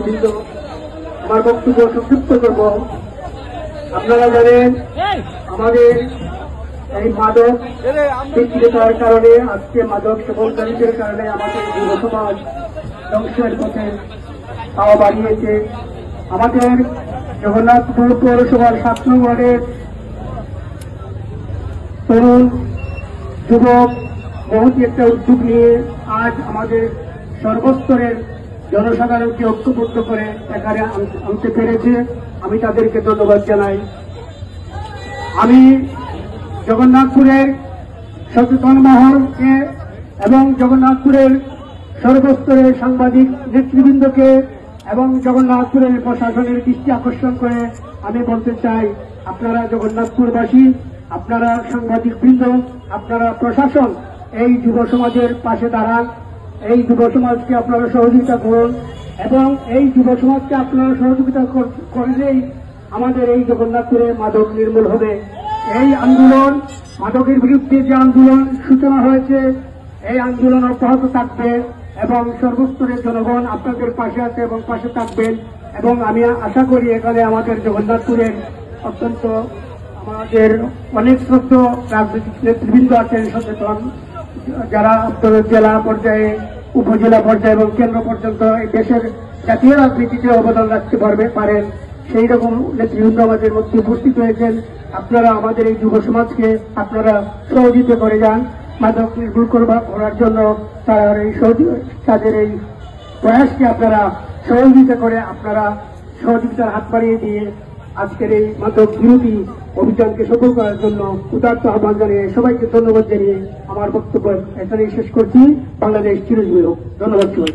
নেতৃবৃন্দ, আমার বক্তব্য সংক্ষিপ্ত করব। আপনারা জানেন আমাদের এই মাদক বিক্রেতার কারণে, আজকে মাদক সেবনকারীদের কারণে আমাদের যুব সমাজ ধ্বংসের পথে পাওয়া বাড়িয়েছে। আমাদের জগন্নাথপুর পৌরসভার 7 নং ওয়ার্ডের তরুণ যুবক বহুত একটা উদ্যোগ নিয়ে আজ আমাদের সর্বস্তরের জনসাধারণকে ঐক্যবদ্ধ করে এখানে আনতে পেরেছে। আমি তাদেরকে ধন্যবাদ জানাই। আমি জগন্নাথপুরের সচেতন মহলকে এবং জগন্নাথপুরের সর্বস্তরের সাংবাদিক নেতৃবৃন্দকে এবং জগন্নাথপুরের প্রশাসনের দৃষ্টি আকর্ষণ করে আমি বলতে চাই, আপনারা জগন্নাথপুরবাসী, আপনারা সাংবাদিকবৃন্দ, আপনারা প্রশাসন এই যুব সমাজের পাশে দাঁড়ান। এই যুব সমাজকে আপনারা সহযোগিতা করুন এবং এই যুব সমাজকে আপনারা সহযোগিতা করলেই আমাদের এই জগন্নাথপুরে মাদক নির্মূল হবে। এই আন্দোলন, মাদকের বিরুদ্ধে যে আন্দোলন সূচনা হয়েছে, এই আন্দোলন অব্যাহত থাকবে এবং সর্বস্তরের জনগণ আপনাদের পাশে আছে এবং পাশে থাকবেন। এবং আমি আশা করি এখানে আমাদের জগন্নাথপুরের অত্যন্ত আমাদের অনেক শ্রদ্ধ রাজনৈতিক নেতৃবৃন্দ আছেন, সচেতন, যারা আপনাদের জেলা পর্যায়ে, উপজেলা পর্যায়ে এবং কেন্দ্র পর্যন্ত এই দেশের জাতীয় রাজনীতিতে অবদান রাখতে পারেন। সেই রকম নেতৃবৃন্দ আমাদের মধ্যে উপস্থিত হয়েছেন। আপনারা আমাদের এই যুব সমাজকে আপনারা সহযোগিতা করে যান মাদক নির্মূল করার জন্য। তাদের এই প্রয়াসকে আপনারা সহযোগিতা করে, আপনারা সহযোগিতার হাত বাড়িয়ে দিয়ে আজকের এই মাদক বিরোধী অভিযানকে সফল করার জন্য উদাত্ত আহ্বান জানিয়ে সবাইকে ধন্যবাদ জানিয়ে আমার বক্তব্য এখানেই শেষ করছি। বাংলাদেশ চিরজীবী হোক। ধন্যবাদ সবাই।